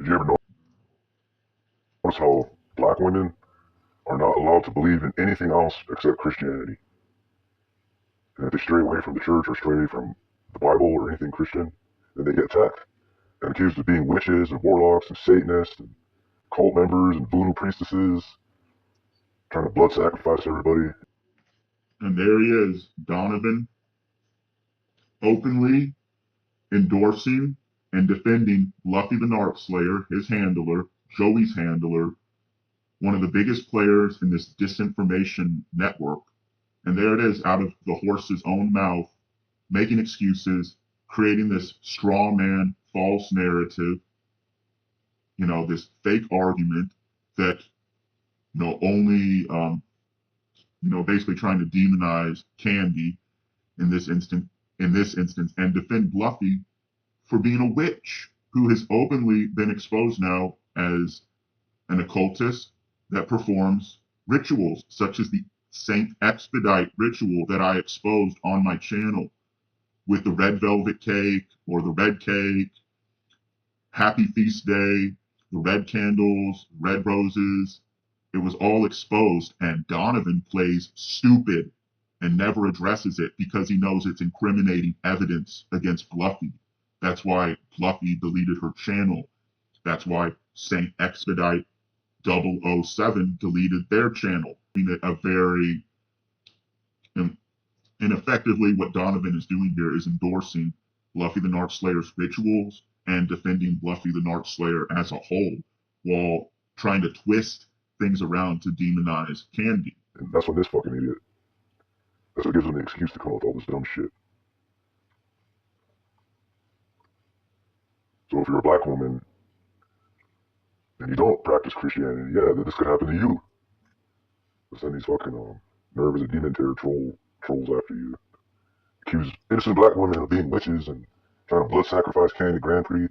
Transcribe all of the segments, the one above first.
Did you ever notice how black women are not allowed to believe in anything else except Christianity? And if they stray away from the church or stray from the Bible or anything Christian, then they get attacked and accused of being witches and warlocks and Satanists and cult members and voodoo priestesses trying to blood sacrifice everybody. And there he is, Donovan, openly endorsing and defending BluffytheNarcSlayer, his handler, Joey's handler, one of the biggest players in this disinformation network. And there it is, out of the horse's own mouth, making excuses, creating this straw man, false narrative, this fake argument that, only, basically trying to demonize Candy in this instance, and defend Bluffy for being a witch who has openly been exposed now as an occultist that performs rituals such as the Saint Expedite ritual that I exposed on my channel with the red velvet cake or the red cake, happy feast day, the red candles, red roses. It was all exposed, and Donovan plays stupid and never addresses it because he knows it's incriminating evidence against Bluffy. That's why Bluffy deleted her channel. That's why Saint Expedite 007 deleted their channel. A very, and effectively what Donovan is doing here is endorsing BluffytheNarcSlayer's rituals and defending BluffytheNarcSlayer as a whole while trying to twist things around to demonize Candy. And that's what this fucking idiot, that's what gives him the excuse to come up with all this dumb shit. So if you're a black woman and you don't practice Christianity, yeah, this could happen to you. They'll send these fucking nervous and demon terror trolls after you. Accuse innocent black women of being witches and trying to blood sacrifice Candy Grand Prix.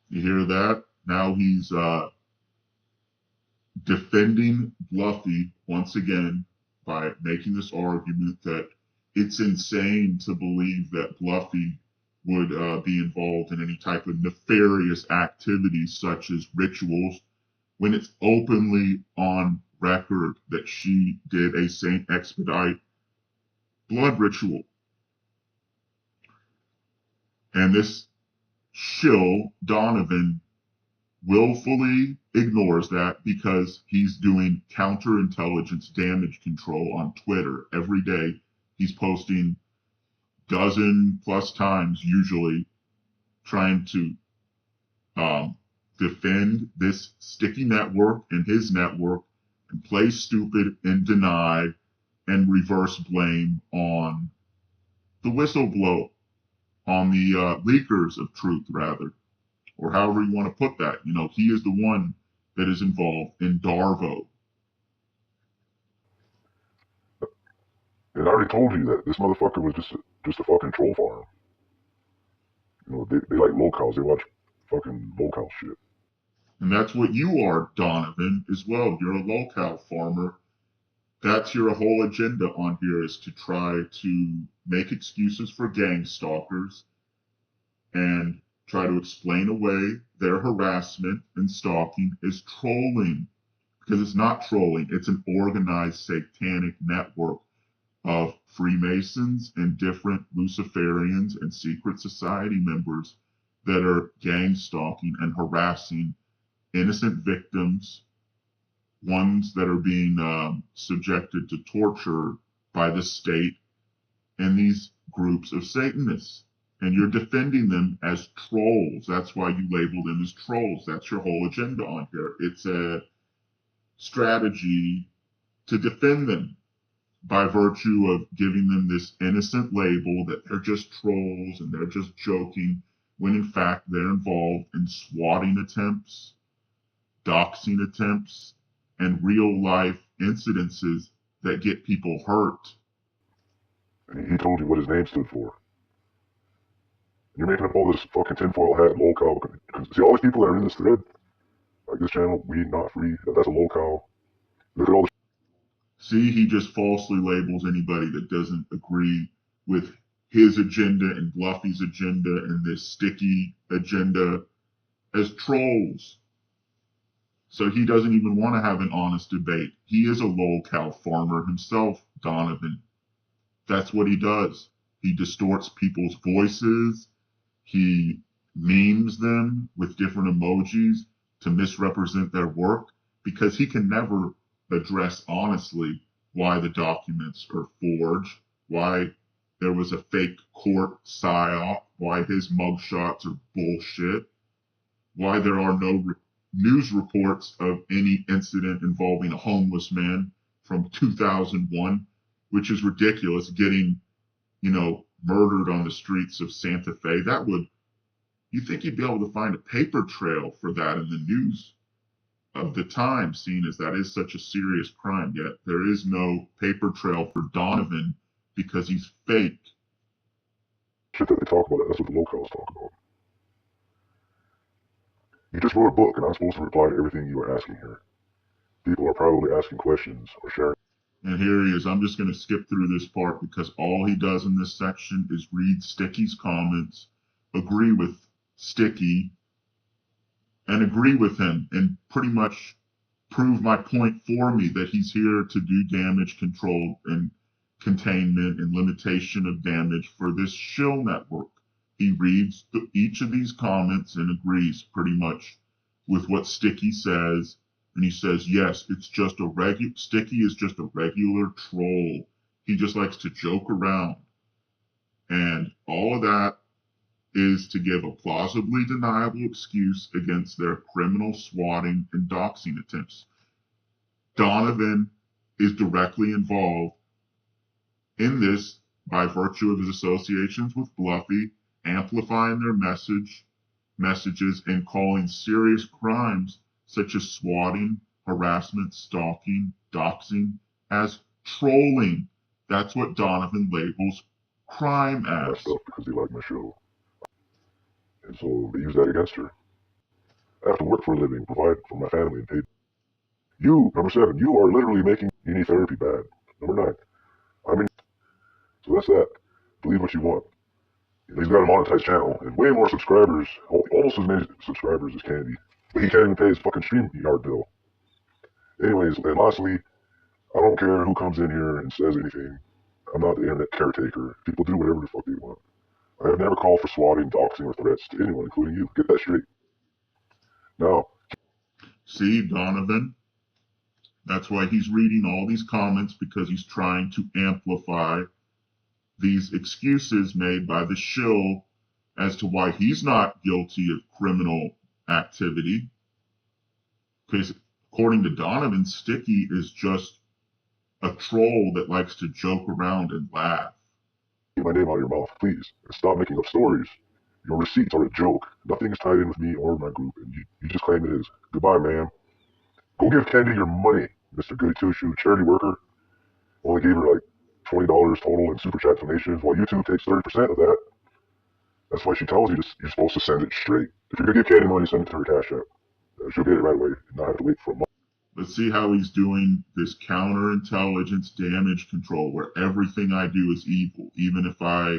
You hear that? Now he's defending Bluffy once again by making this argument that it's insane to believe that Bluffy would be involved in any type of nefarious activities such as rituals when it's openly on record that she did a Saint Expedite blood ritual. And this shill, Donovan, willfully ignores that because he's doing counterintelligence damage control on Twitter every day. He's posting dozen plus times usually trying to defend this sticky network and his network and play stupid and deny and reverse blame on the whistleblower, on the leakers of truth, rather, or however you want to put that. He is the one that is involved in Darvo. And I already told you that this motherfucker was just a fucking troll farm. They like locals. They watch fucking local shit. And that's what you are, Donovan, as well. You're a locale farmer. That's your whole agenda on here, is to try to make excuses for gang stalkers and try to explain away their harassment and stalking as trolling. Because it's not trolling, it's an organized satanic network of Freemasons and different Luciferians and secret society members that are gang stalking and harassing innocent victims, ones that are being subjected to torture by the state, and these groups of Satanists. And you're defending them as trolls. That's why you label them as trolls. That's your whole agenda on here. It's a strategy to defend them by virtue of giving them this innocent label that they're just trolls and they're just joking, when in fact they're involved in swatting attempts, doxing attempts, and real life incidences that get people hurt. And he told you what his name stood for. You're making up all this fucking tinfoil hat locale. See, all these people that are in this thread, like this channel, Weed Not Free, that's a locale. Look at all the See, he just falsely labels anybody that doesn't agree with his agenda and Bluffy's agenda and this sticky agenda as trolls. So he doesn't even want to have an honest debate. He is a lolcow farmer himself, Donovan. That's what he does. He distorts people's voices. He memes them with different emojis to misrepresent their work because he can never address honestly why the documents are forged, why there was a fake court psyop, why his mugshots are bullshit, why there are no news reports of any incident involving a homeless man from 2001, which is ridiculous, getting, murdered on the streets of Santa Fe. That would, you think you'd be able to find a paper trail for that in the news of the time, seeing as that is such a serious crime, yet there is no paper trail for Donovan because he's fake. Shit that they talk about, that's what the locals talk about. You just wrote a book, and I'm supposed to reply to everything you are asking here. People are probably asking questions or sharing. And here he is. I'm just going to skip through this part because all he does in this section is read Sticky's comments, agree with Sticky, and agree with him, and pretty much prove my point for me that he's here to do damage control and containment and limitation of damage for this shill network. He reads each of these comments and agrees pretty much with what Sticky says. And he says, yes, it's just Sticky is just a regular troll. He just likes to joke around. And all of that is to give a plausibly deniable excuse against their criminal swatting and doxing attempts. Donovan is directly involved in this by virtue of his associations with Bluffy, amplifying their messages and calling serious crimes such as swatting, harassment, stalking, doxing as trolling. That's what Donovan labels crime as. My stuff because they like my show. And so they use that against her. I have to work for a living, provide for my family, and pay. You, number 7, you are literally making any therapy bad. Number 9, so that's that. Believe what you want. He's got a monetized channel and way more subscribers, almost as many subscribers as Candy. But he can't even pay his fucking StreamYard bill. Anyways, and lastly, I don't care who comes in here and says anything. I'm not the internet caretaker. People do whatever the fuck they want. I have never called for swatting, doxing, or threats to anyone, including you. Get that straight. Now. See, Donovan? That's why he's reading all these comments, because he's trying to amplify these excuses made by the shill as to why he's not guilty of criminal activity. Because according to Donovan, Sticky is just a troll that likes to joke around and laugh. Get my name out of your mouth, please, and stop making up stories. Your receipts are a joke. Nothing is tied in with me or my group, and you just claim it is. Goodbye, ma'am. Go give Candy your money, Mr. Goody Two-Shoe, charity worker. Only gave her like $20 total in super chat donations, while YouTube takes 30% of that. That's why she tells you you're supposed to send it straight. If you're gonna give Candy money, send it to her Cash App. She'll get it right away and not have to wait for a month. Let's see how he's doing this counterintelligence damage control, where everything I do is evil. Even if I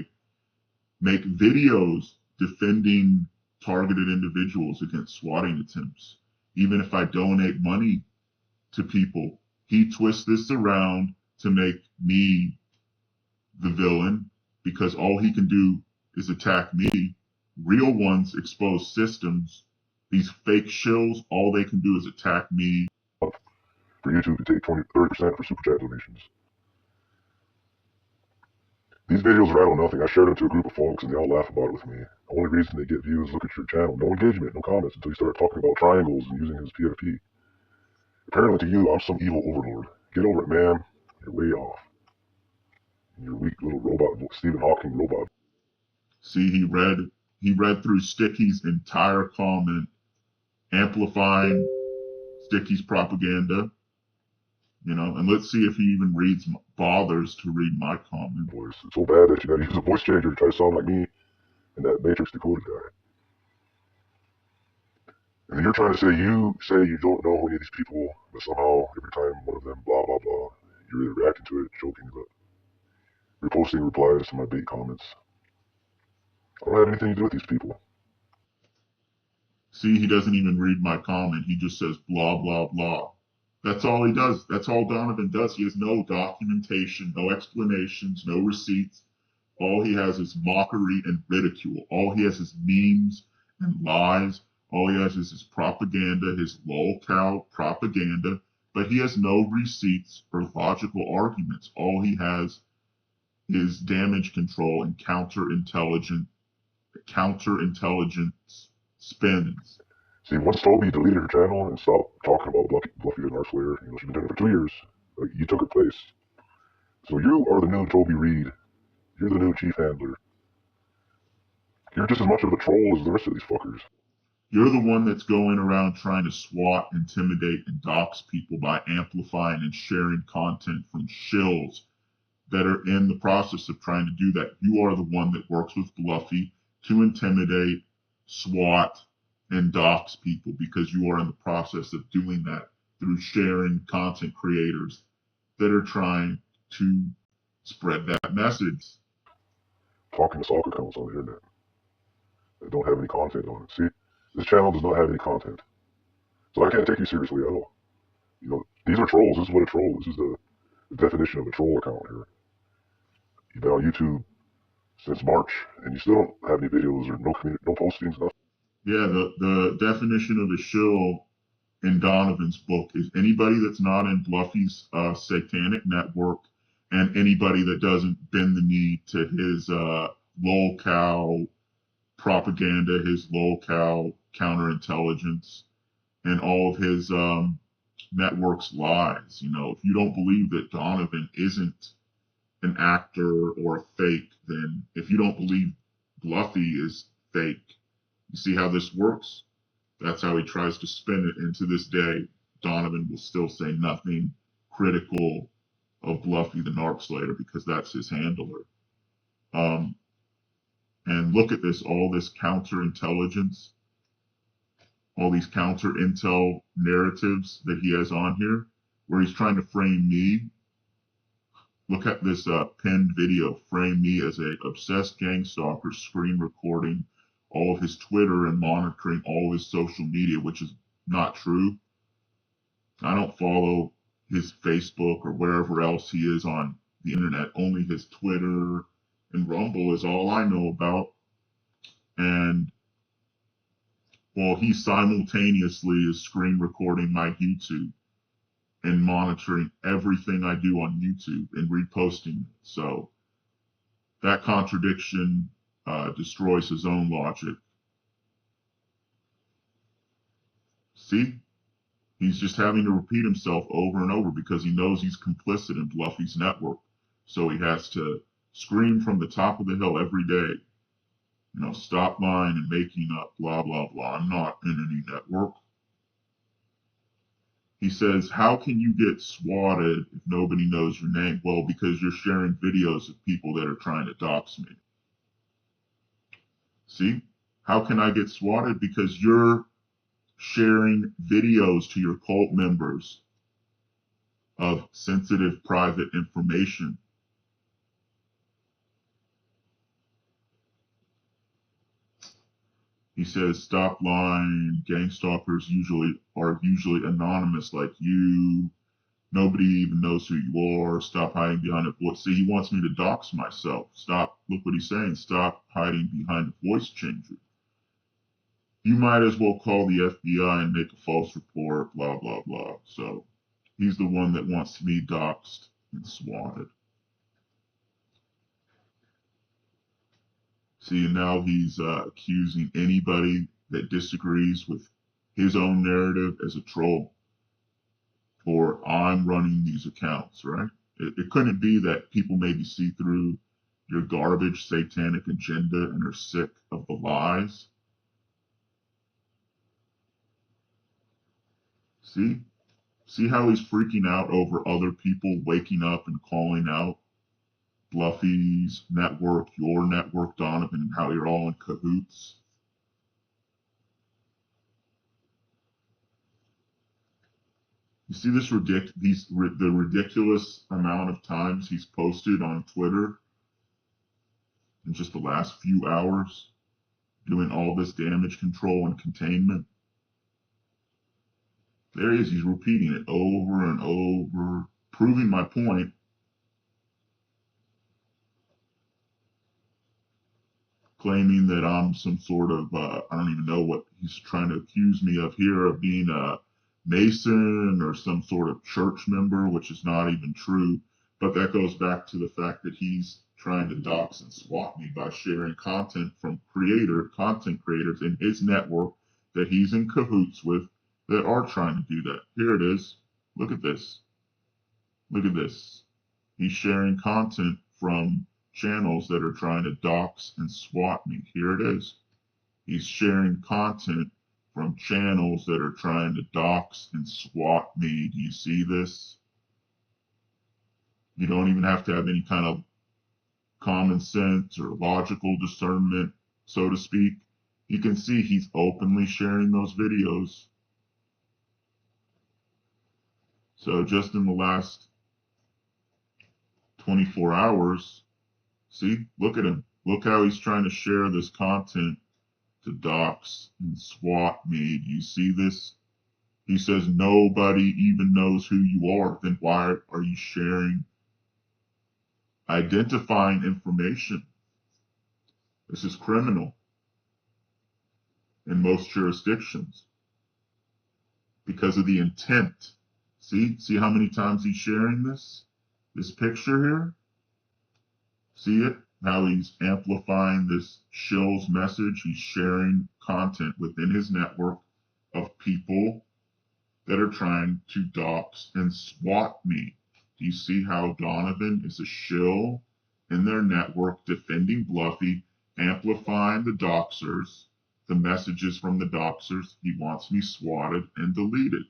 make videos defending targeted individuals against swatting attempts, even if I donate money to people, he twists this around to make me the villain, because all he can do is attack me. Real ones expose systems. These fake shills, all they can do is attack me. For YouTube to take 30% for super chat donations. These videos rattle nothing. I shared them to a group of folks and they all laugh about it with me. The only reason they get views is look at your channel. No engagement, no comments until you start talking about triangles and using his PFP. Apparently to you, I'm some evil overlord. Get over it, man. You're way off. You're weak little robot, Stephen Hawking robot. See, he read through Sticky's entire comment, amplifying Sticky's propaganda. And let's see if he even bothers to read my comment. Voice. It's so bad that you gotta use a voice changer to try to sound like me and that Matrix decoded guy. And then you're trying to say you don't know any of these people, but somehow every time one of them blah blah blah, you're either reacting to it, joking, but reposting replies to my bait comments. I don't have anything to do with these people. See, he doesn't even read my comment. He just says blah, blah, blah. That's all he does. That's all Donovan does. He has no documentation, no explanations, no receipts. All he has is mockery and ridicule. All he has is memes and lies. All he has is his propaganda, his lol-cow propaganda. But he has no receipts or logical arguments. All he has is damage control and counterintelligence spins. See, once Toby deleted her channel and stopped talking about BluffytheNarcSlayer, she's been doing it for 2 years. Like, you took her place. So you are the new Toby Reed. You're the new chief handler. You're just as much of a troll as the rest of these fuckers. You're the one that's going around trying to swat, intimidate, and dox people by amplifying and sharing content from shills that are in the process of trying to do that. You are the one that works with Bluffy to intimidate, swat, and dox people because you are in the process of doing that through sharing content creators that are trying to spread that message. Talking to stock accounts on the internet that don't have any content on it. See, this channel does not have any content. So I can't take you seriously at all. These are trolls. This is what a troll is. This is the definition of a troll account here. You've been on YouTube since March, and you still don't have any videos or no postings, nothing. Yeah, the definition of a shill in Donovan's book is anybody that's not in Bluffy's satanic network and anybody that doesn't bend the knee to his lol-cow propaganda, his lol-cow counterintelligence, and all of his network's lies. If you don't believe that Donovan isn't an actor or a fake, then if you don't believe Bluffy is fake, you see how this works? That's how he tries to spin it. And to this day, Donovan will still say nothing critical of BluffytheNarcSlayer because that's his handler. And look at this, all this counterintelligence, all these counter-intel narratives that he has on here, where he's trying to frame me. Look at this pinned video, frame me as a obsessed gang stalker, screen recording all of his Twitter and monitoring all his social media, which is not true. I don't follow his Facebook or wherever else he is on the internet. Only his Twitter and Rumble is all I know about. And well, he simultaneously is screen recording my YouTube and monitoring everything I do on YouTube and reposting it. So that contradiction destroys his own logic. See? He's just having to repeat himself over and over because he knows he's complicit in Bluffy's network. So he has to scream from the top of the hill every day, stop lying and making up, blah, blah, blah. I'm not in any network. He says, how can you get swatted if nobody knows your name? Well, because you're sharing videos of people that are trying to dox me. See? How can I get swatted? Because you're sharing videos to your cult members of sensitive private information. He says, stop lying. Gang stalkers are usually anonymous like you. Nobody even knows who you are. Stop hiding behind a voice. See, he wants me to dox myself. Stop. Look what he's saying. Stop hiding behind a voice changer. You might as well call the FBI and make a false report, blah, blah, blah. So he's the one that wants to be doxxed and swatted. See, and now he's accusing anybody that disagrees with his own narrative as a troll. Or I'm running these accounts, right? It couldn't be that people maybe see through your garbage satanic agenda and are sick of the lies. See how he's freaking out over other people waking up and calling out Bluffy's network, your network, Donovan, and how you're all in cahoots. You see this the ridiculous amount of times he's posted on Twitter in just the last few hours, doing all this damage control and containment. There he is. He's repeating it over and over, proving my point. Claiming that I'm some sort of, I don't even know what he's trying to accuse me of here, of being a Mason or some sort of church member, which is not even true. But that goes back to the fact that he's trying to dox and swat me by sharing content from content creators in his network that he's in cahoots with that are trying to do that. Here it is. Look at this. Look at this. He's sharing content from channels that are trying to dox and swat me. Here it is. He's sharing content from channels that are trying to dox and swat me. Do you see this? You don't even have to have any kind of common sense or logical discernment, so to speak. You can see he's openly sharing those videos. So just in the last 24 hours, see, look at him. Look how he's trying to share this content to dox and swat me. Do you see this? He says nobody even knows who you are. Then why are you sharing? Identifying information. This is criminal in most jurisdictions because of the intent. See how many times he's sharing this picture here? See it? How he's amplifying this shill's message. He's sharing content within his network of people that are trying to dox and swat me. Do you see how Donovan is a shill in their network defending Bluffy, amplifying the messages from the doxers? He wants me swatted and deleted.